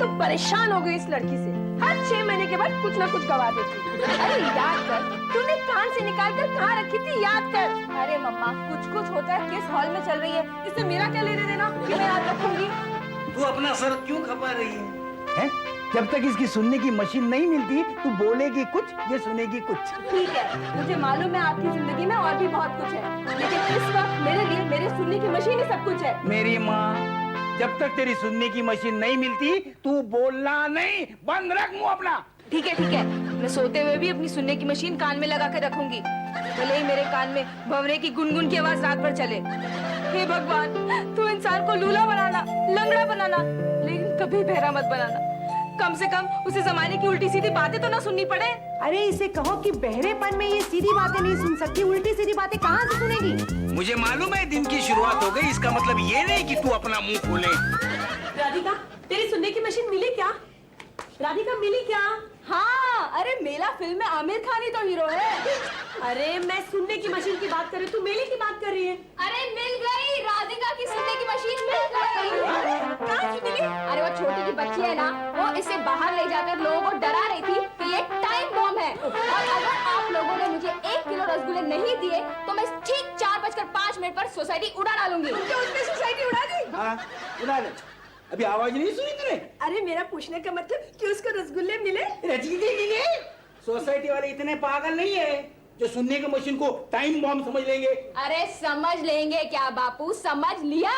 तो परेशान हो गई इस लड़की से। हर 6 महीने के बाद कुछ ना कुछ गवा देती। अरे याद कर, तूने कान से निकाल कर कहाँ रखी थी, याद कर। अरे मम्मा, कुछ कुछ होता है, किस हॉल में चल रही है, इससे मेरा क्या लेने देना कि मैं याद रखूंगी। तू अपना सर क्यों खपा रही है? जब तक इसकी सुनने की मशीन नहीं मिलती तू बोलेगी कुछ, ये सुनेगी कुछ। ठीक है, मुझे मालूम है आपकी जिंदगी में और भी बहुत कुछ है, लेकिन इस वक्त मेरे लिए मेरे सुनने की मशीन ही सब कुछ है। मेरी माँ, जब तक तेरी सुनने की मशीन नहीं मिलती तू बोलना नहीं, बंद रख मुंह अपना। ठीक है, मैं सोते हुए भी अपनी सुनने की मशीन कान में लगा कर रखूंगी, भले ही मेरे कान में भंवरे की गुनगुन की आवाज रात भर चले। हे भगवान, तू इंसान को लूला बनाना, लंगड़ा बनाना, लेकिन कभी बहरा मत बनाना। कम से कम उसे जमाने की उल्टी सीधी बातें तो ना सुननी पड़े। अरे इसे कहो कि बहरेपन में ये सीधी बातें नहीं सुन सकती, उल्टी सीधी बातें कहाँ से सुनेगी। मुझे मालूम है दिन की शुरुआत हो गई, इसका मतलब ये नहीं कि तू अपना मुंह खोले। राधिका, तेरी सुनने की मशीन मिली क्या? राधिका मिली क्या? हाँ, अरे मेला फिल्म में आमिर खान ही तो हीरो है। अरे मैं सुनने की मशीन की बात कर रही हूँ, तू मेले की बात कर रही है। अरे मिल गई, राधिका की सुनने की मशीन मिल गई। कहाँ से मिली? अरे वो छोटी की बच्ची है ना, वो इसे बाहर ले जाकर लोगों को डरा रही थी कि ये टाइम बॉम्ब है, और अगर आप लोगों ने मुझे 1 किलो रसगुल्ले नहीं दिए तो मैं ठीक 4:05 पर सोसाइटी उड़ा डालूंगी। उसने सोसाइटी उड़ा दी? हाँ, उड़ा दे। अभी आवाज नहीं सुनी तूने? अरे मेरा पूछने का मतलब कि उसको रसगुल्ले मिले? रसगुल्ले मिले? सोसाइटी वाले इतने पागल नहीं है जो सुनने की मशीन को टाइम बॉम्ब समझ लेंगे। अरे समझ लेंगे क्या बापू, समझ लिया।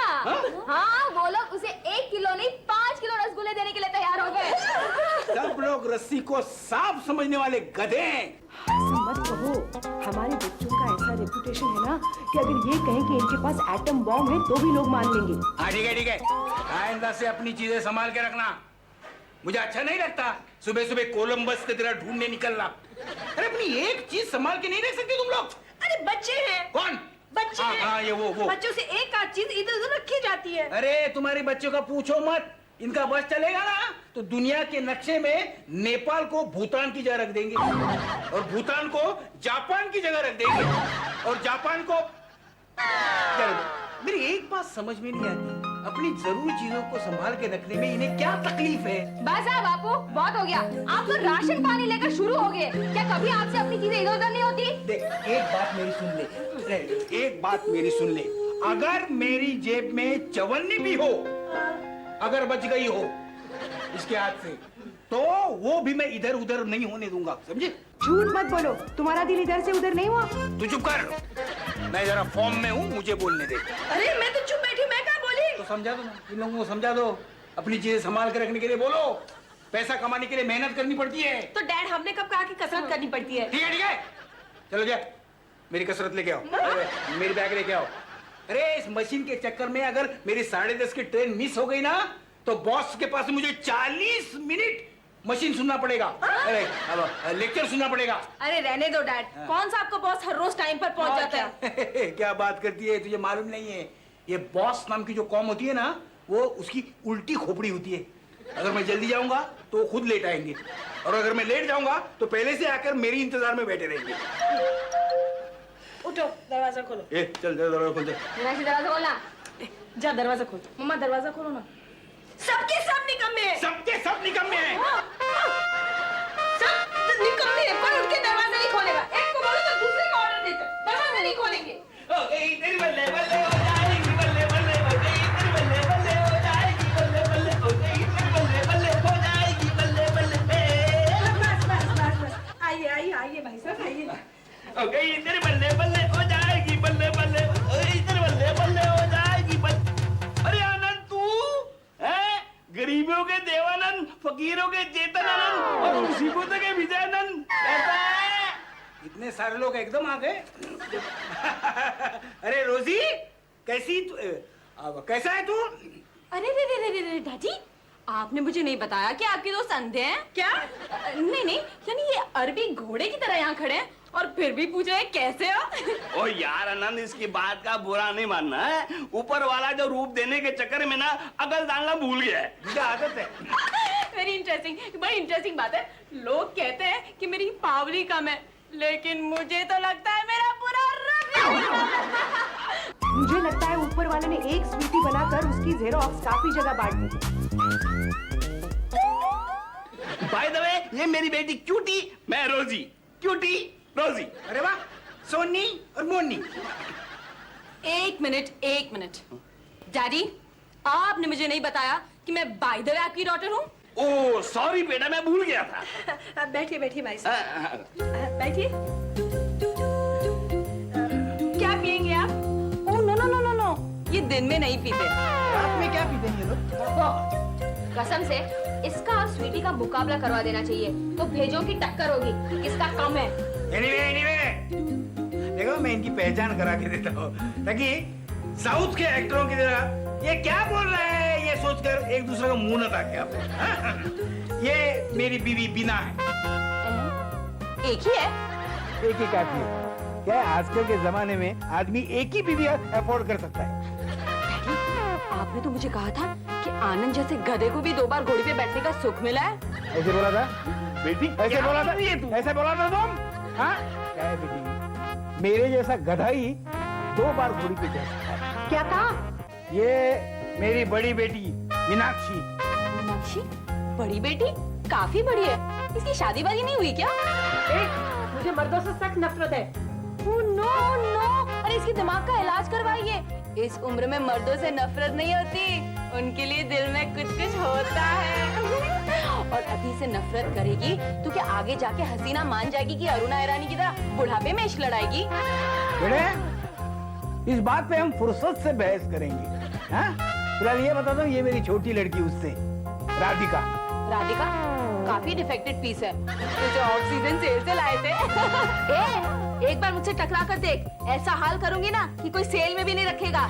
हाँ, वो लोग उसे 1 किलो नहीं 5 किलो रसगुल्ले देने के लिए तैयार हो गए। सब लोग रस्सी को साफ समझने वाले गधे हैं। मत कहो, हमारे बच्चों का ऐसा रेपुटेशन है ना कि अगर ये कहें कि इनके पास एटम बॉम्ब है तो भी लोग मान लेंगे। हाँ ठीक है, आइंदा से अपनी चीजें संभाल के रखना। मुझे अच्छा नहीं लगता सुबह सुबह कोलंबस की तरह ढूंढने निकलना। अरे अपनी एक चीज संभाल के नहीं रख सकते तुम लोग? अरे बच्चे हैं। कौन बच्चे हैं। हाँ, ये वो बच्चों से एक आध चीज इधर उधर रखी जाती है। अरे तुम्हारे बच्चों का पूछो मत, इनका बस चलेगा ना तो दुनिया के नक्शे में नेपाल को भूटान की जगह रख देंगे, और भूटान को जापान की जगह रख देंगे, और जापान को मेरी एक बात समझ में नहीं आती, अपनी जरूरी चीजों को संभाल के रखने में इन्हें क्या तकलीफ है? बस बापू, बहुत हो गया। आप तो राशन पानी लेकर शुरू हो गए, क्या कभी आपसे अपनी चीजें इधर उधर नहीं होती? देख, एक बात मेरी सुन ले, एक बात मेरी सुन ले, अगर मेरी जेब में चवन्नी भी हो, अगर बच गई हो इसके हाथ से, तो वो भी मैं इधर उधर नहीं होने दूंगा, समझे? झूठ मत बोलो, तुम्हारा दिल इधर से उधर नहीं हुआ। तू चुप कर, मैं जरा फॉर्म में हूँ, मुझे बोलने दे। अरे मैं तो चुप बैठी, मैं क्या बोली? तो समझा दो ना, इन लोगों को समझा दो, अपनी चीजें संभाल के रखने के लिए बोलो। पैसा कमाने के लिए मेहनत करनी पड़ती है। तो डैड, हमने कब कहा कि कसरत करनी पड़ती है? ठीक है, चलो जा, मेरी कसरत लेके आओ, मेरी बैग लेके आओ। अरे इस मशीन के चक्कर में अगर मेरी 10:30 की ट्रेन मिस हो गई ना, तो बॉस के पास मुझे 40 मिनट मशीन सुनना पड़ेगा। अरे अब लेक्चर सुनना पड़ेगा। अरे रहने दो डैड, कौन सा आपका बॉस हर रोज टाइम पर पहुंच जाता है? क्या बात करती है, तुझे मालूम नहीं है? ये बॉस नाम की जो कॉम होती है ना, वो उसकी उल्टी खोपड़ी होती है। अगर मैं जल्दी जाऊंगा तो वो खुद लेट आएंगे, और अगर मैं लेट जाऊंगा तो पहले से आकर मेरी इंतजार में बैठे रहेंगे। उठो, दरवाजा खोलो। चल दरवाजा खोल दे। दरवाजा खोलना। जा दरवाजा खोल। मम्मा दरवाजा खोलो ना। सबके सब निकम्मे हैं। सबके सब निकम्मे हैं। सब निकम्मे हैं, कोई उनके दरवाजा नहीं खोलेगा। एक को बोलो तो दूसरे को ऑर्डर देते, दरवाजा नहीं खोलेंगे। तेरी बल्ले बल्ले हो जाएगी, बल्ले बल्ले हो जाएगी, तेरी बल्ले बल्ले हो जाएगी, बल्ले बल्ले हो जाएगी, तेरी बल्ले बल्ले हो जाएगी, बल्ले बल्ले। बस। आइए भाई साहब, आइए। तेरी बल्ले बल्ले हो जाएगी, बल्ले बल्ले, तेरी बल्ले बल्ले हो जाएगी, अरे आनंद तू है? गरीबों के देवानंद, फकीरों के चेतनानंद, और मुसीबतों के विजयानंद। इतने सारे लोग एकदम आ गए। अरे रोजी, कैसी कैसा है तू? अरे रे दादी, आपने मुझे नहीं बताया कि आपके दोस्त अंधे हैं क्या? नहीं, यानी ये अरबी घोड़े की तरह यहाँ खड़े हैं और फिर भी पूछ रहे हैं कैसे हो? ओ यार आनंद, इसकी बात का बुरा नहीं मानना है, ऊपर वाला जो रूप देने के चक्कर में ना अकल डालना भूल गया है। मुझे आदत है। वेरी इंटरेस्टिंग, बड़ी इंटरेस्टिंग बात है। लोग कहते हैं कि मेरी पावली कम है, लेकिन मुझे तो लगता है मेरा पूरा मुझे लगता है ऊपर वाले ने एक स्वीटी बनाकर उसकी जेरोक्स काफी जगह बांट दी। ये मेरी बेटी क्यूटी, मैं रोजी, क्यूटी रोजी। अरे वाह, सोनी और मोनी। एक मिनट डैडी, आपने मुझे नहीं बताया कि मैं बाय द वे आपकी डॉटर हूँ। ओ सॉरी बेटा, मैं भूल गया था। बैठिए बैठिए भाई हाँ, साहब, हाँ। बैठिए। क्या पियेंगे आप? ओह नो, ये दिन में नहीं पीते। रात में क्या पीते हैं ये लोग? कसम से इसका और स्वीटी का मुकाबला करवा देना चाहिए, तो भेजो की टक्कर होगी कि किसका कम है। Anyway, देखो मैं इनकी पहचान करा के देता हूँ ताकि साउथ के एक्टरों की तरह ये क्या बोल रहे हैं ये सोचकर एक दूसरे का मुंह न ताके आप। हाँ? ये मेरी बीवी बीना है। एक ही है। एक ही काफी है। क्या है, आजकल के जमाने में आदमी एक ही बीवी अफोर्ड कर सकता है। आपने तो मुझे कहा था कि आनंद जैसे गधे को भी 2 बार घोड़ी पे बैठने का सुख मिला है। ऐसे बोला था बेटी ऐसे क्या बोला बोल था रही है तू? ऐसे बोला था तुम? हाँ क्या है बेटी, मेरे जैसा गधा ही 2 बार घोड़ी पे चढ़ सकता है। क्या कहा? ये मेरी बड़ी बेटी मीनाक्षी। मीनाक्षी बड़ी बेटी काफी बड़ी है, इसकी शादी वादी नहीं हुई क्या? मुझे मर्दों से सख्त नफरत है। ओह नो, अरे इसके दिमाग का इलाज करवाइए। इस उम्र में मर्दों से नफरत नहीं होती, उनके लिए दिल में कुछ होता है। और अभी से नफरत करेगी तो क्या आगे जाके हसीना मान जाएगी कि अरुणा ईरानी की तरह बुढ़ापे में इश्क लड़ाएगी? बेटे, इस बात पे हम फुर्सत से बहस करेंगे। हाँ? फिलहाल ये बता दो, ये मेरी छोटी लड़की उससे राधिका। राधिका काफी डिफेक्टेड पीस है, तुझे ऑक्सीजन सेल से लाए थे। एक बार मुझसे टकरा कर देख, ऐसा हाल करूंगी ना कि कोई सेल में भी नहीं रखेगा।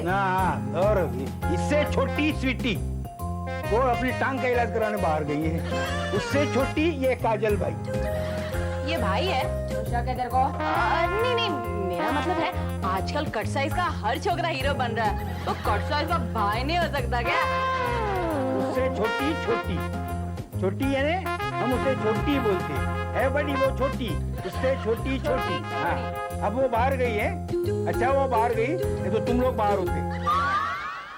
ना और इससे छोटी स्वीटी वो अपनी टांग का इलाज कराने बाहर गई है। उससे छोटी ये काजल भाई। ये भाई है? दूसरा क्या तेरे को? नहीं, मेरा मतलब है आजकल कट साइज का हर छोकरा हीरो बन रहा है, तो कट साइज का भाई नहीं हो सकता क्या? उससे छोटी छोटी यानी हम उसे छोटी बोलते है, बड़ी वो छोटी, उससे छोटी। हाँ, अब वो बाहर गई है। अच्छा वो बाहर गई, नहीं तो तुम लोग बाहर होते।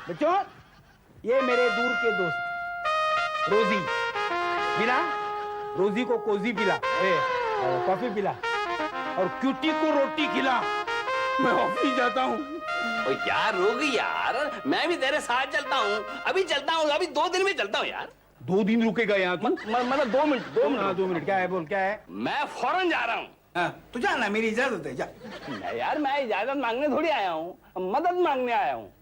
बच्चों, ये मेरे दूर के दोस्त रोजी। बिना रोजी को कोजी पिला, कॉफी पिला, और क्यूटी को रोटी खिला। मैं ऑफिस जाता हूँ। ओ यार रोगी यार, मैं भी तेरे साथ चलता हूँ। अभी चलता हूँ, अभी 2 दिन में चलता हूँ यार। 2 दिन रुकेगा यहाँ तू? मतलब 2 मिनट। 2 मिनट क्या है, बोल क्या है? मैं फौरन जा रहा हूँ। हाँ, तू जा ना, मेरी इजाजत है, जा। नहीं यार, मैं इजाजत मांगने थोड़ी आया हूँ, मदद मांगने आया हूँ।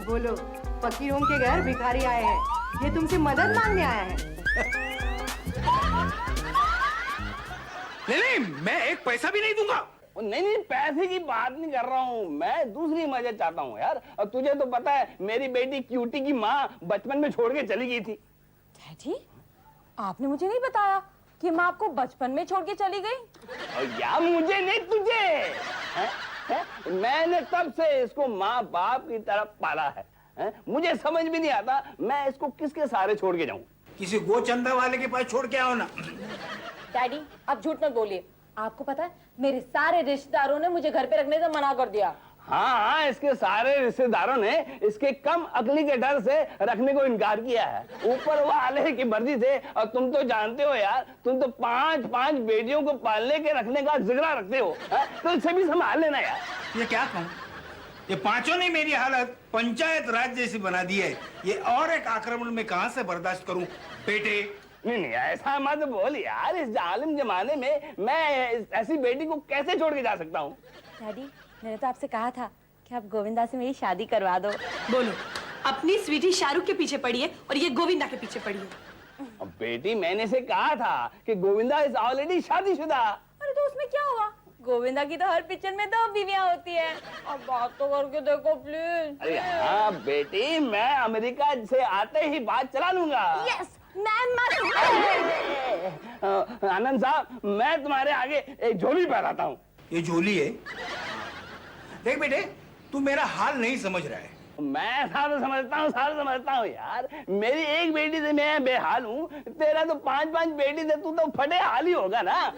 बोलो, फकीरों के घर भिखारी आए हैं, ये तुमसे मदद मांगने आया है। नहीं, मैं एक पैसा भी नहीं दूंगा। नहीं, पैसे की बात नहीं कर रहा हूँ, मैं दूसरी मदद चाहता हूँ यार। और तुझे तो पता है मेरी बेटी क्यूटी की माँ बचपन में छोड़ के चली गई थी। डैडी, आपने मुझे नहीं बताया कि माँ आपको बचपन में छोड़ के चली गई? और या मुझे नहीं, तुझे है? मैंने तब से इसको माँ बाप की तरफ पाला है? मुझे समझ भी नहीं आता मैं इसको किसके सहारे छोड़ के जाऊं। किसी गोचंदा वाले के पास छोड़ के आओ ना। डैडी, आप झूठ मत बोलिए। आपको पता है मेरे सारे रिश्तेदारों ने मुझे घर पे रखने से मना कर दिया। हाँ, इसके सारे रिश्तेदारों ने इसके कम अकली के डर से रखने को इनकार किया है, ऊपर वाले की मर्जी से। और तुम तो जानते हो यार, तुम तो 5 बेटियों को पालने के रखने का जिगरा रखते हो, तो इसे भी संभाल लेना यार। ये क्या कहूँ, ये पांचों ने मेरी हालत पंचायत राज जैसी बना दी है। ये और एक आक्रमण में कहां से बर्दाश्त करूं बेटे? नहीं, ऐसा मत बोल यार, इस जालिम जमाने में मैं ऐसी बेटी को कैसे छोड़ के जा सकता हूँ? डैडी, मैंने तो आपसे कहा था कि आप गोविंदा से मेरी शादी करवा दो। बोलो, अपनी स्वीटी शाहरुख के पीछे पड़ी है और ये गोविंदा के पीछे पड़ी है। अब बेटी, मैंने से कहा था कि गोविंदा इज ऑलरेडी शादीशुदा। अरे तो उसमें क्या हुआ? गोविंदा की तो हर पिक्चर में 2 बीवियां होती है। अब बात तो करके देखो प्लीज। अरे हाँ बेटी, मैं अमेरिका से आते ही बात चला लूंगा। यस, मैं आनंद साहब, मैं तुम्हारे आगे एक झोली पहनाता हूँ। ये झोली है। देख बेटे, तू मेरा हाल नहीं समझ रहा है। मैं सारा समझता हूँ यार। मेरी एक बेटी से मैं बेहाल हूँ, तेरा तो 5 बेटी से तू तो फटे हाल ही होगा ना।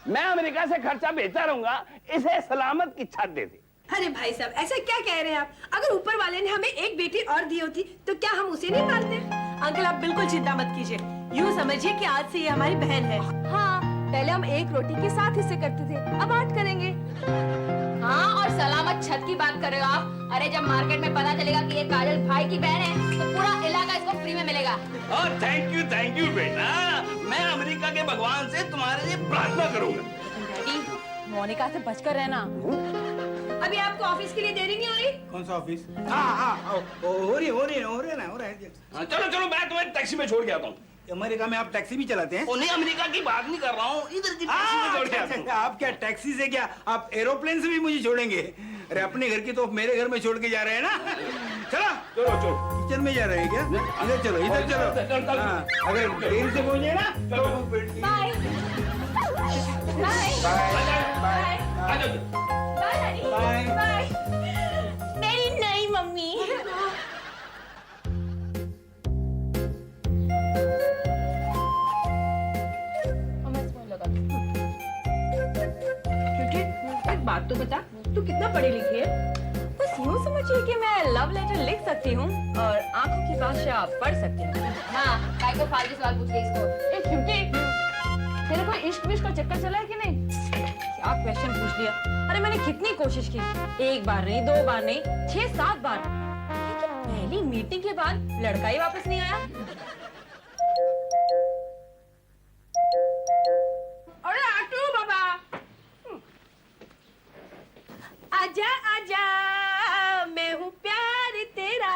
मैं अमेरिका से खर्चा बेचता रहूंगा, इसे सलामत की छत दे दे। अरे भाई साहब ऐसा क्या कह रहे हैं आप? अगर ऊपर वाले ने हमें एक बेटी और दी होती तो क्या हम उसे नहीं पालते? अंकल आप बिल्कुल चिंता मत कीजिए, यूँ समझिए कि आज से ये हमारी बहन है। हाँ, पहले हम एक रोटी के 7 हिस्से करते थे, अब 8 करेंगे। हाँ, और सलामत छत की बात कर रहे हो आप? अरे जब मार्केट में पता चलेगा कि ये काजल भाई की बहन है तो पूरा इलाका इसको फ्री में मिलेगा। और थैंक यू बेटा। मैं अमेरिका के भगवान से तुम्हारे लिए प्रार्थना करूंगा। डैडी, मोनिका से बचकर रहना। अभी आपको ऑफिस के लिए देरी नहीं हो रही? कौन सा ऑफिस? हाँ हो रही है। हाँ, चलो मैं तुम्हें टैक्सी में छोड़ के आता हूँ। अमेरिका में आप टैक्सी भी चलाते हैं? नहीं, अमेरिका की बात नहीं कर रहा हूँ, इधर की टैक्सी में छोड़ के आता हूँ। आप क्या टैक्सी से क्या आप एरोप्लेन से भी मुझे छोड़ेंगे? अरे अपने घर की तो मेरे घर में छोड़ के जा रहे हैं ना। चलो किचन में जा रहे हैं क्या? इधर चलो। हाँ, अगर देर से पहुंचे ना तो बाय बाय आ जाओ। Bye bye. नहीं मम्मी। एक बात तो बता, तू कितना पढ़ी लिखी है? बस यूँ समझिए कि मैं लव लेटर लिख सकती हूँ और आंखों की भाषा पढ़ सकती हूँ। हाँ, काय को फालतू सवाल पूछ रही इसको। ए क्योंकि तेरे को इश्क विश्क का चक्कर चला है कि नहीं? क्या क्वेश्चन पूछ लिया? अरे मैंने कितनी कोशिश की, 1 बार नहीं, 2 बार नहीं, 6-7 बार, लेकिन पहली मीटिंग के बाद लड़का ही वापस नहीं आया। अरे आटू बाबा, आजा आजा मैं हूँ प्यार तेरा,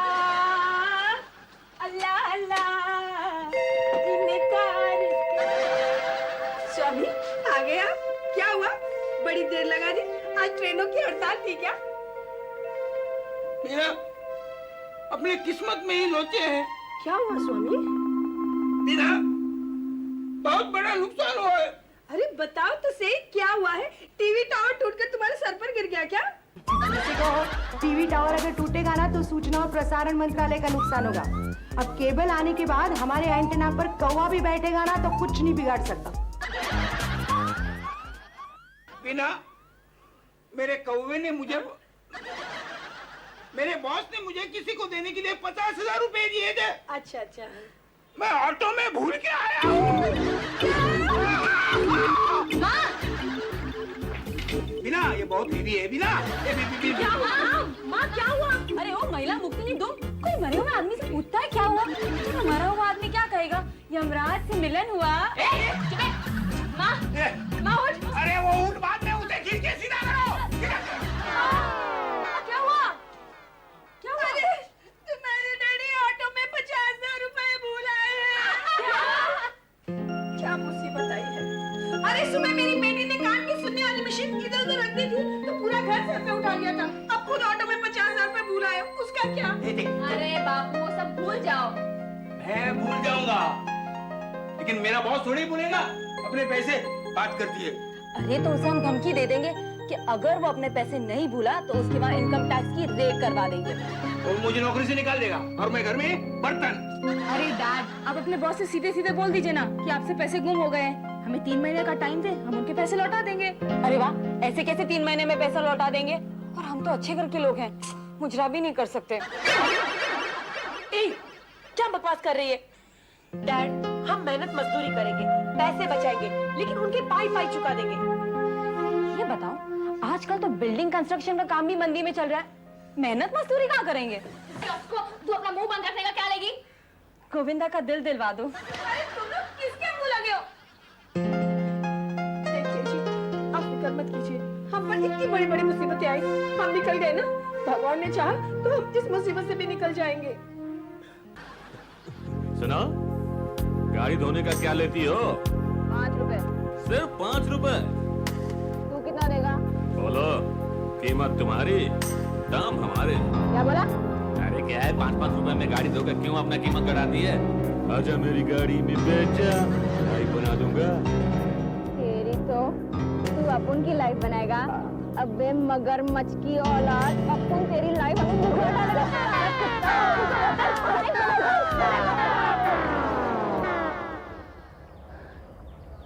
अल्लाह अल्लाह इनकार। स्वामी आ गए आप? क्या हुआ, बड़ी देर लगा दी? आज ट्रेनों की हड़ताल थी क्या? मेरा अपने किस्मत में ही लोचे हैं। क्या हुआ स्वामी? बिना बहुत बड़ा नुकसान हुआ है। अरे बताओ तो सही क्या हुआ है? टीवी टावर टूटकर तुम्हारे सर पर गिर गया क्या? टीवी टावर अगर टूटेगा ना तो सूचना और प्रसारण मंत्रालय का नुकसान होगा। अब केबल आने के बाद हमारे एंटेना पर कौवा भी बैठेगा ना तो कुछ नहीं बिगाड़ सकता। बिना मेरे कौवे ने मेरे बॉस ने मुझे किसी को देने के लिए 50,000 रुपए दिए थे। अच्छा अच्छा। मैं ऑटो में भूल के आया हूँ। बिना ये बहुत हेवी है। बिना क्या हुआ? माँ क्या हुआ? अरे ओ महिला मुक्ति दो, कोई मरे हुए आदमी से पूछता है क्या हुआ? तो मरा हुआ आदमी क्या कहेगा? यमराज से मिलन हुआ। माँ उठ। अरे वो उठ, बाद में उसे खींच के सीधा करो। क्या हुआ? क्या हुआ? अरे तुम्हारे डैडी ऑटो में 50,000 रुपए भूल आए हैं। क्या मुसीबत आई है? अरे सुबह मेरी बेटी ने कान की सुनने वाली मशीन इधर उधर रख दी थी तो पूरा घर सर पे उठा लिया था। अब खुद ऑटो में 50,000 रुपए भूल आए, उसका क्या? अरे बापू वो सब भूल जाओ। मैं भूल जाऊंगा, लेकिन मेरा बॉस थोड़ी भूलेगा। अपने पैसे बात करती है। अरे तो उसे हम धमकी दे देंगे कि अगर वो अपने पैसे नहीं भूला तो उसके बाद इनकम टैक्स की रेड करवा देंगे। वो मुझे नौकरी से निकाल देगा और मैं घर में बर्तन। अरे डैड, आप अपने बॉस से सीधे सीधे बोल दीजिए ना कि आपसे पैसे गुम हो गए हैं, हमें 3 महीने का टाइम दे, हम उनके पैसे लौटा देंगे। अरे वाह, ऐसे कैसे 3 महीने में पैसा लौटा देंगे? और हम तो अच्छे घर के लोग हैं, मुजरा भी नहीं कर सकते। क्या बकवास कर रही है? डैड हम मेहनत मजदूरी करेंगे, पैसे बचाएंगे, लेकिन उनके पाई चुका देंगे। ये बताओ, आजकल तो बिल्डिंग कंस्ट्रक्शन का काम भी मंदी में चल रहा है, मेहनत मजदूरी कहाँ करेंगे? तू अपना मुंह बंद रखने का क्या लेगी? गोविंदा का दिल दिलवा दो। अरे तुम लोग किसके मुंह लगे हो? देखिए जी, आप फिक्र मत कीजिए, हम पर इतनी बड़ी बड़ी मुसीबतें आई, हम निकल गए ना। भगवान ने चाहा तो हम इस मुसीबत से भी निकल जाएंगे। सुनो, गाड़ी धोने का क्या लेती हो? 5 रुपए। सिर्फ 5 रुपए? तू कितना देगा? बोलो, कीमत तुम्हारी, दाम हमारे। क्या बोला? अरे क्या है, 5-5 रुपए में गाड़ी धोकर क्यों अपना कीमत बढ़ाती है? आजा मेरी गाड़ी में बैठ जा, लाइफ बना दूंगा। तेरी तो तू अपन की लाइफ बनाएगा। अबे मगरमच्छ की औलाद, अपन तेरी लाइफ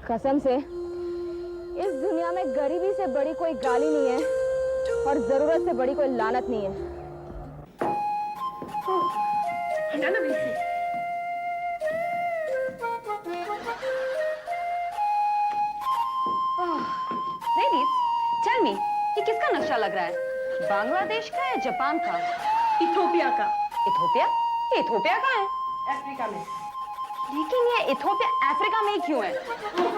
कसम से इस दुनिया में गरीबी से बड़ी कोई गाली नहीं है और जरूरत से बड़ी कोई लानत नहीं है। हटाना बीच से। Ladies, tell me, ये किसका नक्शा लग रहा है? बांग्लादेश का या जापान का? इथोपिया का। इथोपिया? ये इथोपिया का है? अफ्रीका में। लेकिन ये इथोपिया अफ्रीका में ही क्यों है?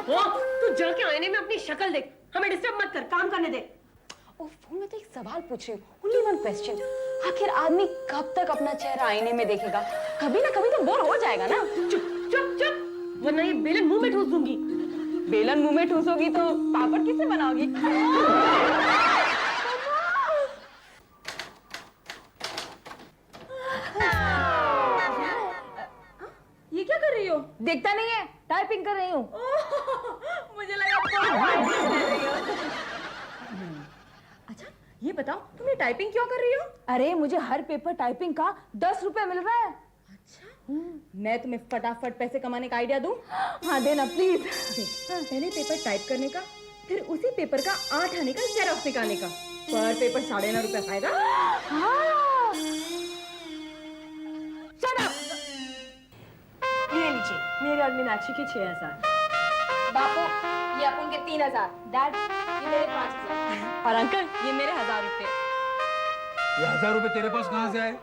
वो तू जाके आईने में अपनी शक्ल देख, हमें डिस्टर्ब मत कर, काम करने दे। मैं तो एक सवाल पूछ रही हूँ, only one question. आखिर आदमी कब तक अपना चेहरा आईने में देखेगा? कभी ना कभी तो बोर हो जाएगा ना? चुप चुप चुप, वरना ये बेलन मुंह में ठूस दूंगी। बेलन मुंह में ठूसोगी तो पापड़ किससे बनाओगी? ये क्या कर रही हो? देखता नहीं है, टाइपिंग कर रही हूँ। मुझे लगा अच्छा ये बताओ तुम ये टाइपिंग क्यों कर रही हो? अरे मुझे हर पेपर टाइपिंग का 10 रुपए मिल रहा है। अच्छा मैं तुम्हें फटाफट पैसे कमाने का आइडिया दूं? हाँ देना प्लीज। पहले पेपर टाइप करने का, फिर उसी पेपर का 8 आने का जेरॉक्स निकालने का, पर पेपर 9.5 रुपए फायदा। Shut up! ये लीजिए मेरे और मीनाक्षी के 6,000। बापू ये अपन के 3,000। डैड ये मेरे 5,000। और अंकल ये मेरे 1,000 रुपए। ये 1,000 रुपए तेरे पास कहाँ से आए?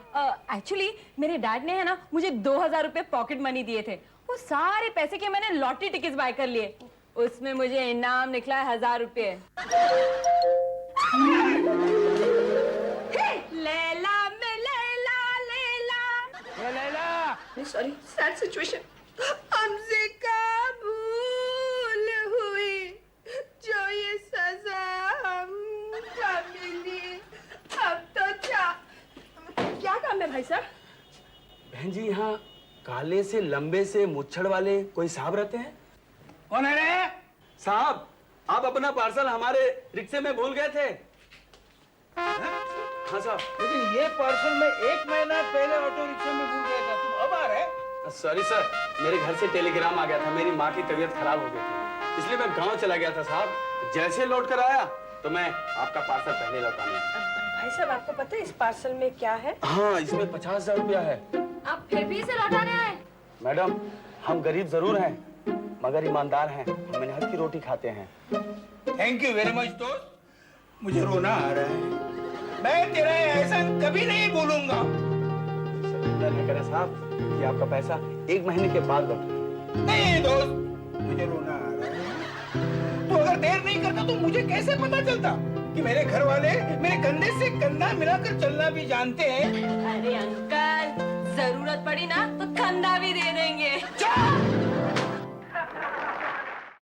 एक्चुअली मेरे डैड ने है ना मुझे 2,000 रुपए पॉकेट मनी दिए थे। वो सारे पैसे के मैंने लॉटरी टिकट्स बाय कर लिए। उसमें मुझे इनाम निकला है 1,000 रुपए। लैला में Laila Laila. Laila sorry sad situation. हमसे का भूल हुई जो ये सजा हमको मिली, अब तो क्या काम है भाई साहब? बहन जी यहाँ काले से लंबे से मुच्छड़ वाले कोई साहब रहते हैं? कौन है रे? साहब आप अपना पार्सल हमारे रिक्शे में भूल गए थे। हाँ साहब। लेकिन ये पार्सल में 1 महीना पहले ऑटो रिक्शा में भूल गया था, तुम अब आ रहे? सॉरी सर, मेरे घर से टेलीग्राम आ गया था, मेरी माँ की तबीयत खराब हो गई थी, इसलिए मैं गांव चला गया था साहब। जैसे लौट कर आया तो मैं आपका पार्सल पहले लौटाने आया। भाई साहब आपको पता है इस पार्सल में क्या है? हाँ इसमें 50,000 रुपया है। आप फिर भी इसे लौटाने आए? मैडम हम गरीब जरूर हैं मगर ईमानदार हैं, हम मेहनत की रोटी खाते हैं। थैंक यू वेरी मच दोस्त, मुझे रोना आ रहा है। मैं तेरा एहसान कभी नहीं भूलूंगा। न करें साहब, ये आपका पैसा 1 महीने के बाद लौटेगा। नहीं दोस्त, मुझे रोना आ रहा है। तू अगर देर नहीं करता तो मुझे कैसे पता चलता कि मेरे घर वाले मेरे कंधे से कंधा मिलाकर चलना भी जानते हैं। अरे अंकल जरूरत पड़ी ना तो कंधा भी दे